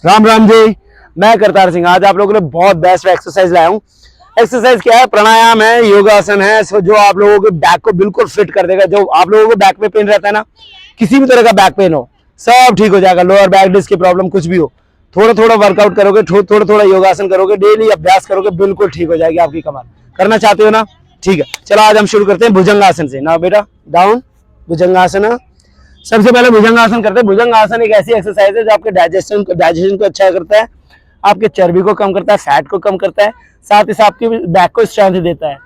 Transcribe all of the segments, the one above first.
राम राम जी, मैं करतार सिंह। आज आप लोगों के लिए बहुत बेस्ट एक्सरसाइज लाया हूँ। एक्सरसाइज क्या है? प्राणायाम है, योगासन है, जो आप लोगों के बैक को बिल्कुल फिट कर देगा। जो आप लोगों को बैक में पेन रहता है ना, किसी भी तरह का बैक पेन हो, सब ठीक हो जाएगा। लोअर बैक डिस्क की प्रॉब्लम कुछ भी हो, थोड़ा थोड़ा वर्कआउट करोगे, थोड़ा थोड़ा योगासन करोगे, डेली अभ्यास करोगे, बिल्कुल ठीक हो जाएगी आपकी कमर। करना चाहते हो ना? ठीक है, चलो आज हम शुरू करते हैं भुजंगासन से। ना बेटा, डाउन, भुजंगासन। सबसे पहले भुजंगासन करते हैं। भुजंगासन एक ऐसी एक्सरसाइज है जो आपके डाइजेशन को अच्छा करता है, आपके चर्बी को कम करता है, फैट को कम करता है, साथ ही साथ आपके बैक को स्ट्रेंथ देता है।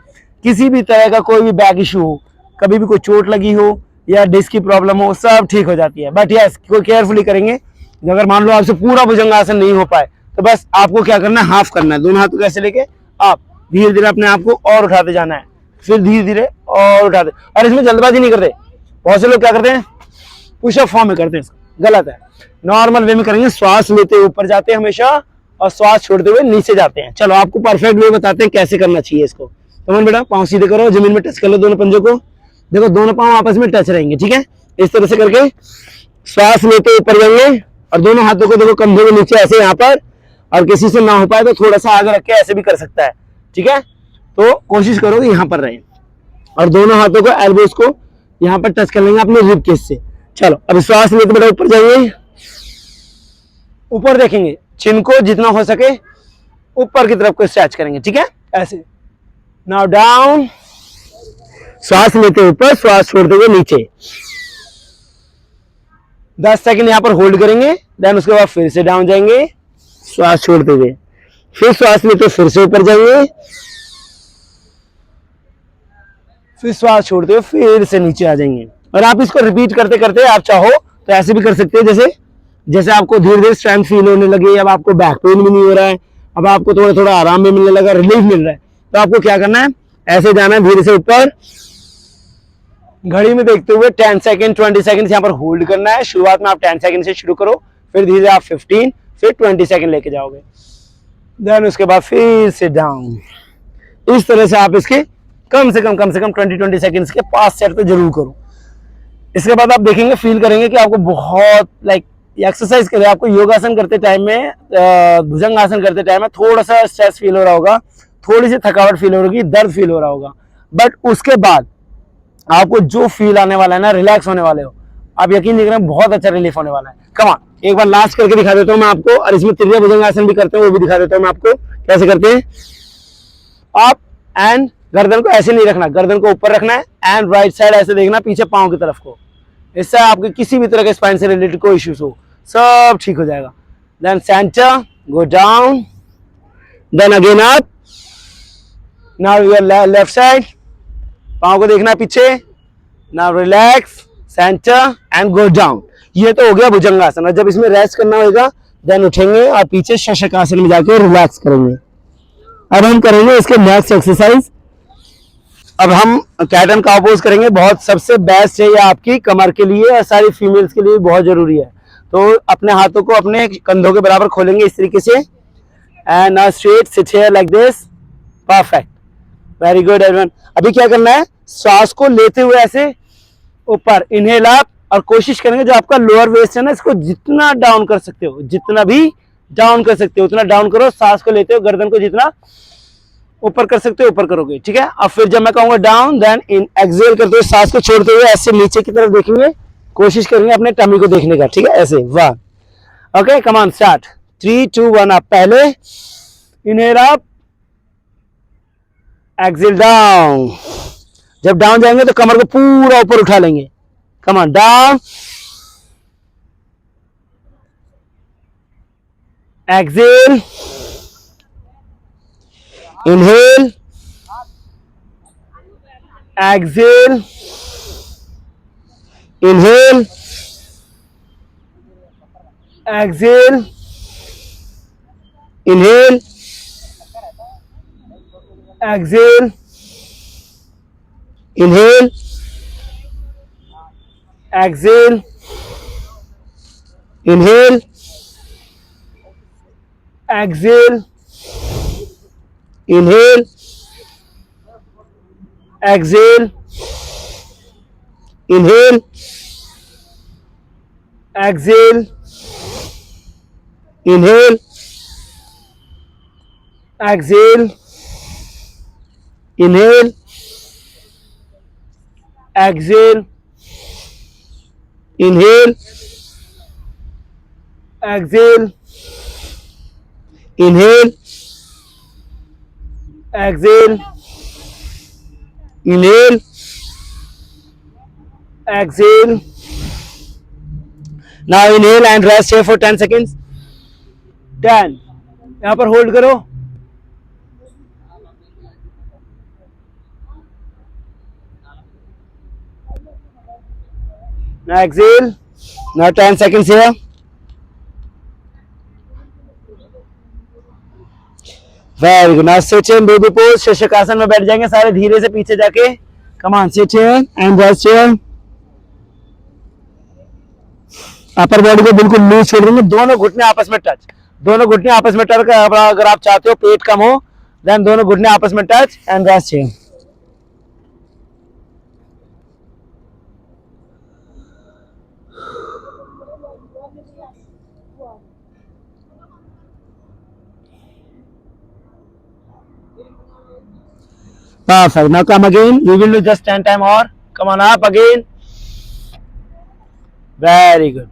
किसी भी तरह का कोई भी बैक इशू हो, कभी भी कोई चोट लगी हो या डिस्क की प्रॉब्लम हो, सब ठीक हो जाती है। बट यस, कोई केयरफुली करेंगे। अगर मान लो आपसे पूरा भुजंगासन नहीं हो पाए तो बस आपको क्या करना है, हाफ करना है। दोनों हाथों को ऐसे लेके आप धीरे धीरे अपने आप को और उठाते जाना है, फिर धीरे धीरे और उठाते। और इसमें जल्दबाजी नहीं करते। बहुत से लोग क्या करते हैं, पुशअप फॉर्म में करते हैं, गलत है। नॉर्मल वे में करेंगे, श्वास लेते हुए ऊपर जाते हैं हमेशा और श्वास छोड़ते हुए नीचे जाते हैं। चलो आपको परफेक्ट वे बताते हैं कैसे करना चाहिए इसको। तो बेटा पाँव सीधे करो, जमीन में टच कर लो दोनों पंजों को। देखो दोनों पाँव आपस में टच रहेंगे, ठीक है। इस तरह से करके श्वास लेते ऊपर जाएंगे और दोनों हाथों को देखो कंधों के नीचे ऐसे यहाँ पर। और किसी से ना हो पाए तो थोड़ा सा आगे रख के ऐसे भी कर सकता है, ठीक है। तो कोशिश करो कि यहाँ पर रहे और दोनों हाथों को एल्बोज को यहाँ पर टच कर लेंगे अपने रिब केस से। चलो अब श्वास लेते बेटा ऊपर जाइए, ऊपर देखेंगे, चिन को जितना हो सके ऊपर की तरफ को स्ट्रेच करेंगे, ठीक है, ऐसे। नाउ डाउन, श्वास लेते ऊपर, श्वास छोड़ते हुए नीचे। 10 सेकंड यहां पर होल्ड करेंगे, देन उसके बाद फिर से डाउन जाएंगे श्वास छोड़ते हुए, फिर श्वास लेते फिर से ऊपर जाएंगे, फिर श्वास छोड़ते हुए फिर से नीचे आ जाएंगे। और आप इसको रिपीट करते करते आप चाहो तो ऐसे भी कर सकते हैं, जैसे जैसे आपको धीरे धीरे स्ट्रेंथ फील होने लगे, अब आपको बैक पेन भी नहीं हो रहा है, अब आपको थोड़ा थोड़ा आराम भी मिलने लगा, रिलीफ मिल रहा है, तो आपको क्या करना है, ऐसे जाना है धीरे से ऊपर, घड़ी में देखते हुए 10 सेकंड 20 सेकंड यहाँ पर होल्ड करना है। शुरुआत में आप 10 सेकंड से शुरू करो, फिर धीरे आप 15, फिर 20 सेकंड लेके जाओगे, देन उसके बाद फिर से डाउन। इस तरह से आप इसके कम से कम 20 सेकंड्स के 5 सेट तो जरूर करो। इसके बाद आप देखेंगे, फील करेंगे कि आपको बहुत एक्सरसाइज करें, आपको योगासन करते टाइम में, भुजंगासन करते टाइम में थोड़ा सा स्ट्रेस फील हो रहा होगा, थोड़ी सी थकावट फील हो रही, दर्द फील हो रहा होगा, बट उसके बाद आपको जो फील आने वाला है ना, रिलैक्स होने वाले हो आप, यकीन नहीं करें, बहुत अच्छा रिलीफ होने वाला है। कमान एक बार लास्ट करके दिखा देता हूं मैं आपको, और इसमें त्रिभुज भुजंगासन भी करते हैं, वो भी दिखा देता हूं मैं आपको कैसे करते हैं। आप एंड गर्दन को ऐसे नहीं रखना, गर्दन को ऊपर रखना है, एंड राइट साइड ऐसे देखना पीछे पांव की तरफ को। इससे आपके किसी भी तरह के स्पाइन से रिलेटेड कोई इश्यूज हो, सब ठीक हो जाएगा। Then centre, go down, then again up. Now your left side, पांव को देखना पीछे। Now relax, centre and go down. ये तो हो गया भुजंगासन। और जब इसमें रेस्ट करना होगा, देन उठेंगे और पीछे शशकासन में जाके रिलैक्स करेंगे। अब हम करेंगे इसके नेक्स्ट एक्सरसाइज। अब हम कैट एंड काउ पोज करेंगे। बहुत सबसे बेस्ट है ये आपकी कमर के लिए और सारी फीमेल्स के लिए बहुत जरूरी है। तो अपने हाथों को अपने कंधों के बराबर खोलेंगे इस तरीके से, and now straight sit here like this. Perfect, very good everyone. अभी क्या करना है, श्वास को लेते हुए ऐसे ऊपर इनहेल अप, और कोशिश करेंगे जो आपका लोअर वेस्ट है ना, इसको जितना डाउन कर सकते हो, जितना भी डाउन कर सकते हो उतना डाउन करो। सांस को लेते हो, गर्दन को जितना ऊपर कर सकते हो ऊपर करोगे, ठीक है। अब फिर जब मैं कहूंगा डाउन, देन इन एक्सहेल करते हुए सांस को छोड़ते हुए ऐसे नीचे की तरफ देखेंगे, कोशिश करेंगे अपने टमी को देखने का, ठीक है, ऐसे। 1, okay, come on, start. 3, 2, 1 up. पहले इनहेल अप, एक्सहेल डाउन। जब डाउन जाएंगे तो कमर को पूरा ऊपर उठा लेंगे। Come on, down, exhale, inhale, exhale, inhale, exhale, inhale, exhale, inhale, exhale, inhale, exhale, inhale, exhale, inhale, exhale, inhale, exhale, inhale, exhale, inhale, exhale, inhale, exhale, inhale, exhale. Now inhale and rest here for 10 seconds. 10. यहाँ पर hold करो. Now exhale. Now 10 seconds here. Very good. Now sit in baby pose. शशकासन में बैठ जाएंगे सारे धीरे से पीछे जाके. Come on, sit here and rest here. Upper body को बिल्कुल लूज छोड़ देंगे. दोनों घुटने आपस में टच. दोनों घुटने आपस में टच. अगर आप चाहते हो पेट कम हो, देन दोनों घुटने आपस में touch and rest here. Perfect. Now come again. We will do just 10 time or. Come on up again. Very good.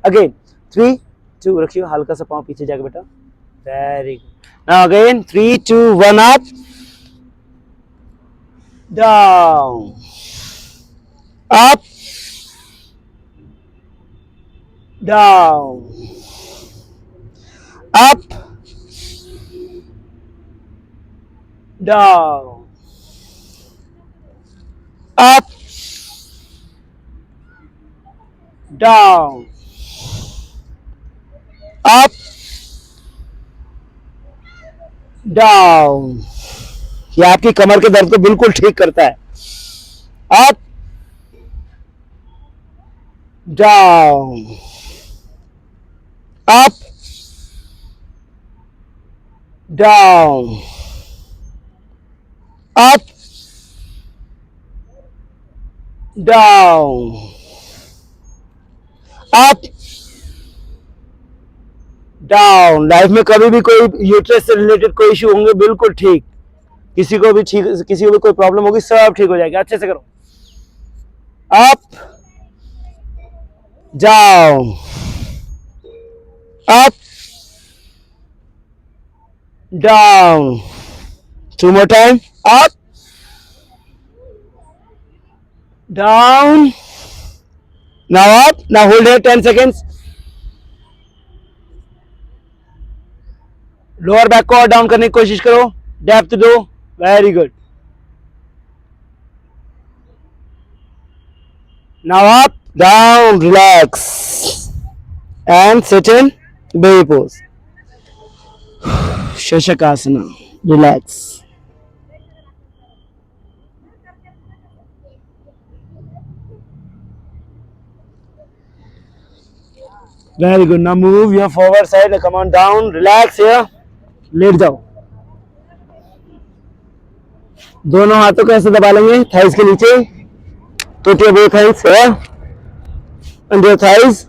Again. 3, 2. रखियो हल्का सा पाँव पीछे जाके बेटा. Very good. Now again. 3, 2, 1 up. Down. Up. Down. Up. Down. Up. Down. Up. Down. ये आपकी कमर के दर्द को बिल्कुल ठीक करता है. Up. Down. Up. Down. Up. Down. Up. Down. Life में कभी भी कोई यूट्रस से रिलेटेड कोई इश्यू होंगे बिल्कुल ठीक. किसी को भी कोई प्रॉब्लम होगी सब ठीक हो जाएगा. अच्छे से करो. Up. Down. Up. Down. 2 more time. Up. Down. Now up. Now hold here 10 seconds. Lower back को और डाउन करने की कोशिश करो. डेप्थ दो. Very good. Now up, down, relax and sit in baby pose. Shashakasana. Relax. Very good. Now move your forward side. Come on down. Relax here. लेट जाओ. दोनों हाथों को ऐसे दबा लेंगे थाइस के नीचे. Put your both hands here under your thighs.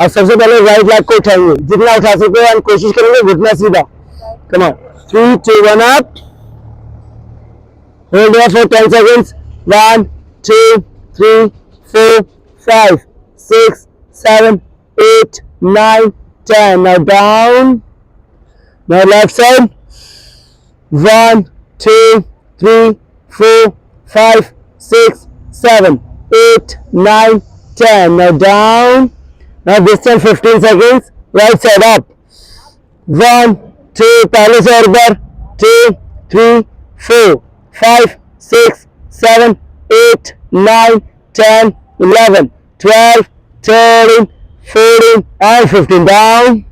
अब सबसे पहले राइट लेग को उठाएंगे जितना उठा सके और कोशिश करेंगे घुटना सीधा. Come on. 3, 2, 1 up. Hold there for 10 seconds. 1, 2, 3, 4, 5, 6, 7, 8, 9, 10. Now down. Now left side. 1, 2, 3, 4, 5, 6, 7, 8, 9, 10. Now down. Now this time 15 seconds. Right side up. 1, 2, पहले से और बार. 2, 3, 4, 5, 6, 7, 8, 9, 10, 11, 12, 13, 14 and 15. Down.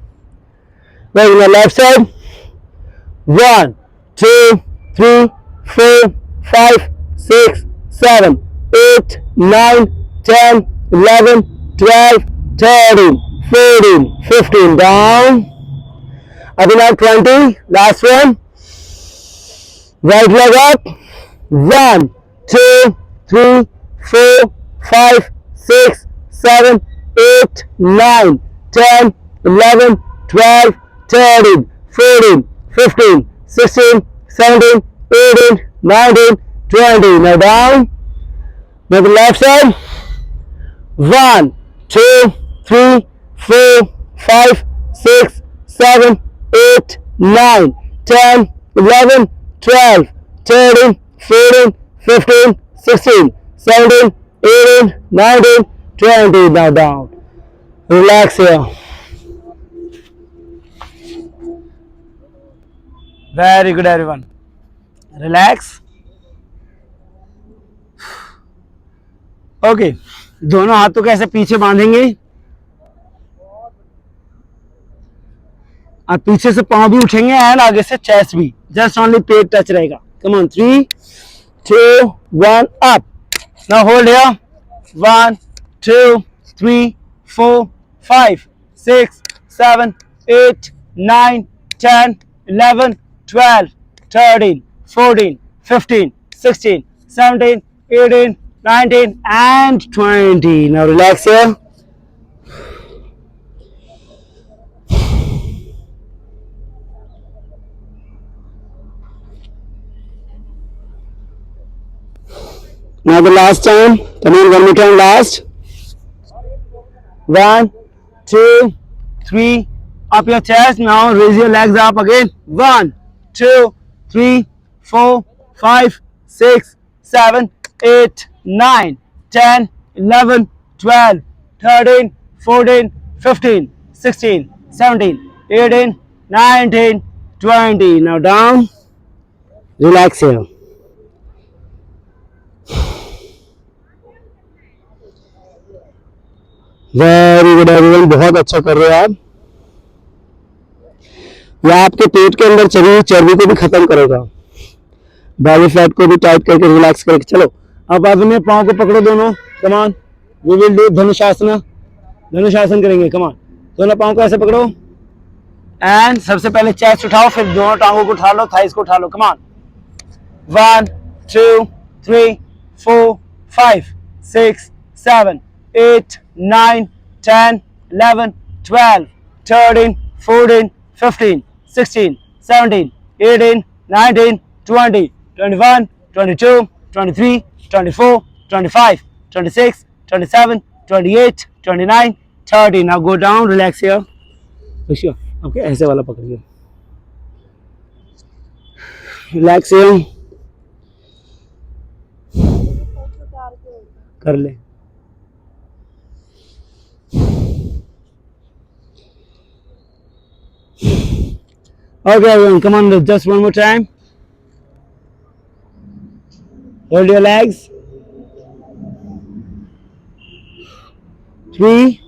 Now on the left side. 1, 2, 3, 4, 5, 6, 7, 8, 9, 10, 11, 12, 13, 14, 15. Down. Again now 20. Last one. Right leg up. 1, 2, 3, 4, 5, 6, 7, 8, 9, 10, 11, 12, 13, 14, 15, 16, 17, 18, 19, 20. Now down. Now the left side. 1, 2, 3, 4, 5, 6, 7, 8, 9, 10, 11, 12, 13, 14, 15, 16, 17, 18, 19, 20. Now down. Relax here. Very good, everyone. Relax. Okay दोनों हाथों को ऐसे पीछे बांधेंगे और पीछे से पांव भी उठेंगे एंड आगे से चेस्ट भी जस्ट ओनली पेट टच रहेगा come on 3 2 1 up now hold here 1 2 3 4 5 6 7 8 9 10 11 12 13 14 15 16 17 18 19 and 20. Now relax here. Now the last time. Come on, one more time. Last. 1, 2, 3. Up your chest. Now raise your legs up again. 1, 2, 3, 4, 5, 6, 7, 8, 9, 10, 11, 12, 13, 14, 15, 16, 17, 18, 19, 20. Now down. Relax here. Very good everyone बहुत अच्छा कर रहे हो आप यह आपके पेट के अंदर चली हुई चर्बी को भी खत्म करेगा बैली फैट को भी टाइट करके रिलैक्स करके चलो अब बाद में पाँव को पकड़ो दोनों कमान वी विल डू धनुषासन करेंगे कमान दोनों पाँव को ऐसे पकड़ो एंड सबसे पहले चेस्ट उठाओ फिर दोनों टांगों को उठा लो थाइस को उठा लो कमान 1 2 3 4 5 6 7 8 9 10 11 12 13 14 15 16 17 18 19 20 21 22 23 24 25 26 27 28 29 30. Now go down, relax here. Okay, ऐसे वाला पकड़िए. Relax here. कर ले. Okay, everyone, come on, just one more time. Hold your legs. 3,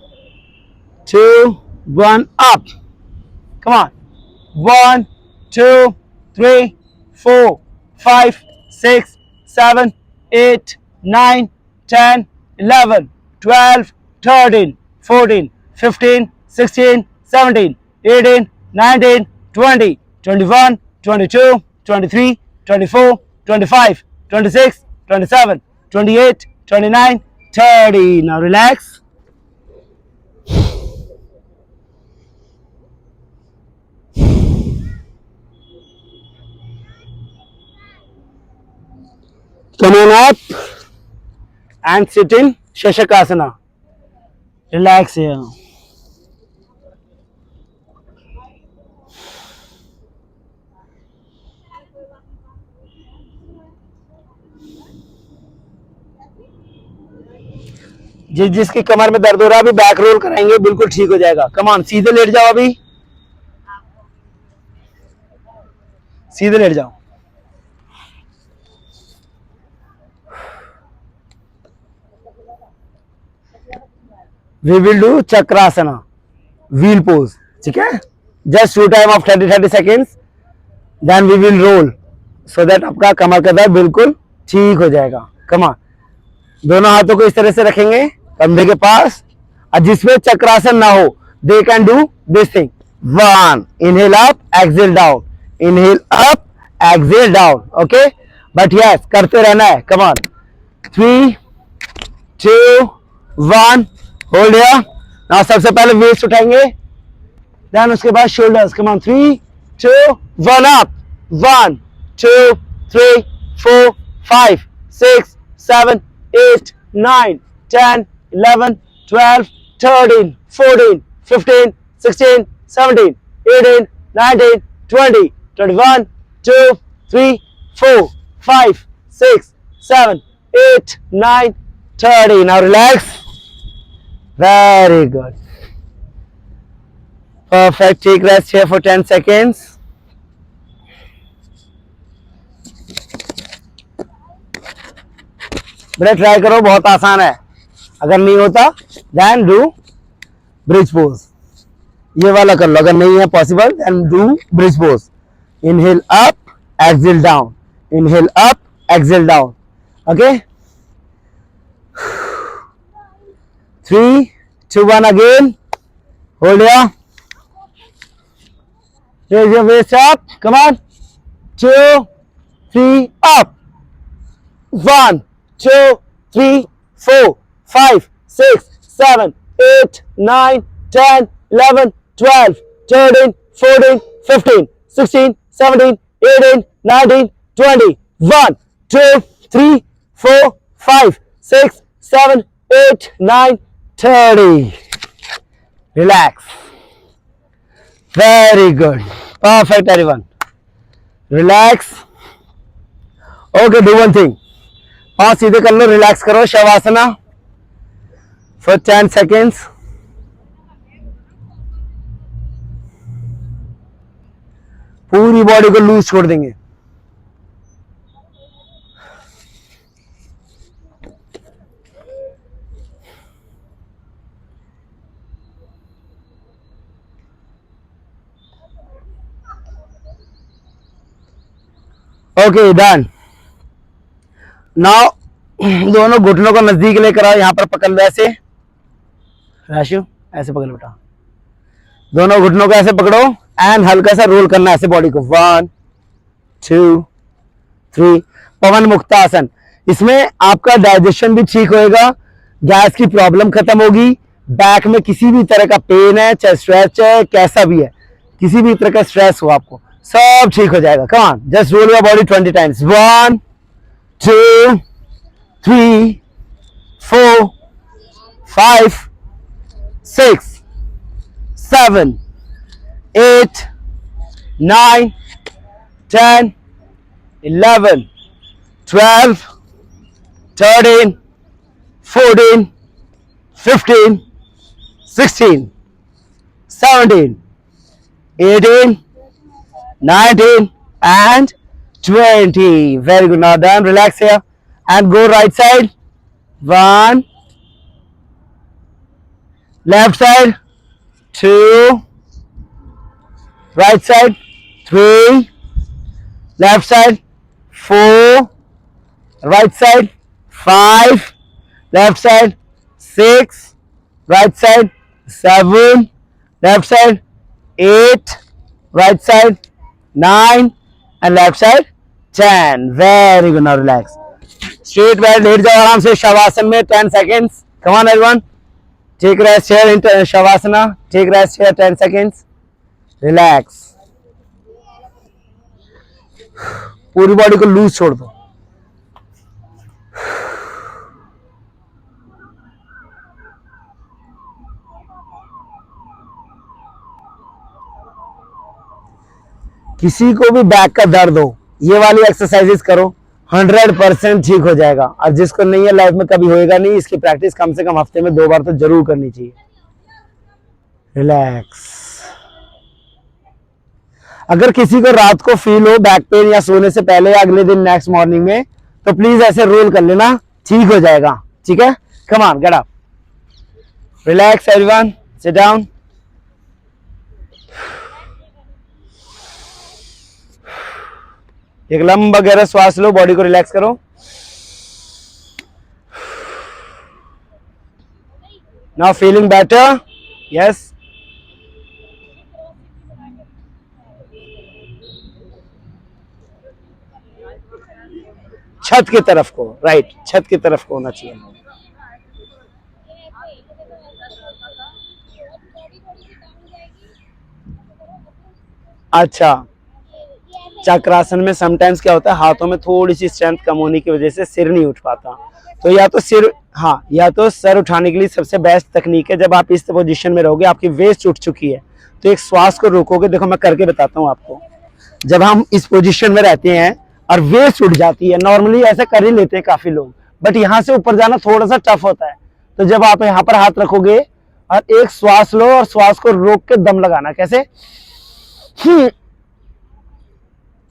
2, 1, up. Come on. 1, 2, 3, 4, 5, 6, 7, 8, 9, 10, 11, 12, 13, 14, 15, 16, 17, 18, 19, 20, 21, 22, 23, 24, 25, 26, 27, 28, 29, 30. Now relax. Come on up and sit in Shashakasana. Relax here. जिसकी कमर में दर्द हो रहा है अभी बैक रोल कराएंगे बिल्कुल ठीक हो जाएगा. कम ऑन सीधे लेट जाओ अभी सीधे लेट जाओ. We will do chakrasana wheel pose. ठीक है just 2 time of 30 seconds then we will roll so that आपका कमर का दर्द बिल्कुल ठीक हो जाएगा. कम ऑन दोनों हाथों को इस तरह से रखेंगे कंधे के पास और जिसमें चक्रासन ना हो they can do this thing. 1 inhale up exhale down inhale up exhale down. Okay but yes करते रहना है. Come on 3 2 1 hold here. Now सबसे पहले वेस्ट उठाएंगे देन उसके बाद shoulders, come on 3 2 1 up, 1 2 3 4 5 6 7 8 9 10 11 12 13 14 15 16 17 18 19 20 21 2 3 4 5 6 7 8 9 30. Now relax. Very good. Perfect. Take rest here for 10 seconds. बेटा try करो, बहुत आसान है. अगर नहीं होता देन डू ब्रिज पोज. ये वाला कर लो. अगर नहीं है possible then do bridge pose. Inhale up, exhale down. Inhale up, exhale down. Okay. 3 2 1 again. Hold here. Raise your waist up. Come on. 2 3 up. 1 2 3 4 5 6 7 8 9 10 11 12 13 14 15 16 17 18 19 20 1 2 3 4 5 6 7 8 9 30. Relax. Very good. Perfect everyone. Relax. Okay, do one thing. पाँव सीधे कर लो, relax करो. शवासना for 10 seconds. पूरी body को loose छोड़ देंगे. Okay done. Now दोनों घुटनों को नजदीक लेकर आओ. यहां पर पकड़ लो ऐसे. राशु ऐसे पकड़ लो बेटा. दोनों घुटनों को ऐसे पकड़ो एंड हल्का सा रोल करना ऐसे बॉडी को. 1 2 3. पवन मुक्तासन. इसमें आपका डाइजेशन भी ठीक होएगा, गैस की प्रॉब्लम खत्म होगी. बैक में किसी भी तरह का पेन है, चाहे स्ट्रेच है, कैसा भी है, किसी भी तरह का स्ट्रेस हो आपको, सब ठीक हो जाएगा. Come on, just roll your body 20 times. 1 2 3 4 5 6 7 8 9 10 11 12 13 14 15 16 17 18 19 and 20. Very good. Now done. Relax here and go right side. 1. Left side. 2. Right side. 3. Left side. 4. Right side. 5. Left side. 6. Right side. 7. Left side. 8. Right side. 9 and left side 10. Very good. Now relax. Straight back. लेट जाओ आराम से शवासन में 10 seconds. Come on everyone. Take rest here in shavasana. Take rest here 10 seconds. Relax. पूरी body को loose छोड़ दो. किसी को भी बैक का दर्द हो, ये वाली एक्सरसाइजेस करो, 100% ठीक हो जाएगा. और जिसको नहीं है, लाइफ में कभी होएगा नहीं. इसकी प्रैक्टिस कम से कम हफ्ते में 2 बार तो जरूर करनी चाहिए. रिलैक्स. अगर किसी को रात को फील हो बैक पेन या सोने से पहले या अगले दिन नेक्स्ट मॉर्निंग में, तो प्लीज ऐसे रोल कर लेना, ठीक हो जाएगा. ठीक है. Come on, get up. Relax everyone. Sit down. एक लंबा गहरा श्वास लो, बॉडी को रिलैक्स करो. Now feeling better. यस. छत की तरफ को, राइट, छत की तरफ को होना चाहिए. अच्छा, चक्रासन में समटाइम्स क्या होता है, हाथों में थोड़ी सी स्ट्रेंथ कम होने की वजह से सिर नहीं उठ पाता। तो या तो सिर, हाँ, या तो सर उठाने के लिए सबसे बेस्ट तकनीक है, जब आप इस पोजीशन में रहोगे, आपकी वेस्ट उठ चुकी है, तो एक श्वास को रोकोगे। देखो मैं करके बताता हूँ आपको। जब हम इस पोजीशन में रहते हैं और वेस्ट उठ जाती है, नॉर्मली ऐसा कर ही लेते हैं काफी लोग, बट यहाँ से ऊपर जाना थोड़ा सा टफ होता है। तो जब आप यहाँ पर हाथ रखोगे और एक श्वास लो और श्वास को रोक के दम लगाना, कैसे,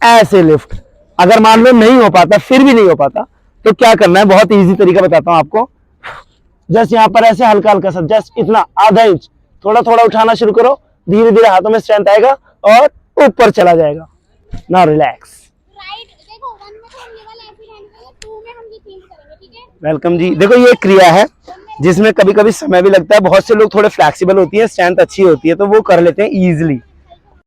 ऐसे लिफ्ट। अगर मान लो नहीं हो पाता, फिर भी नहीं हो पाता, तो क्या करना है, बहुत इजी तरीका बताता हूं आपको। जस्ट यहाँ पर ऐसे हल्का हल्का सा, जस्ट इतना आधा इंच थोड़ा थोड़ा उठाना शुरू करो, धीरे धीरे हाथों में स्ट्रेंथ आएगा और ऊपर चला जाएगा। Now relax. देखो 1 में तो हम ये वाला ऐसे रहने वाला, 2 में हम ये चेंज करेंगे, ठीक है? वेलकम जी। देखो ये क्रिया है जिसमें कभी कभी समय भी लगता है, बहुत से लोग थोड़े फ्लेक्सिबल होती है, स्ट्रेंथ अच्छी होती है, तो वो कर लेते हैं इजिली।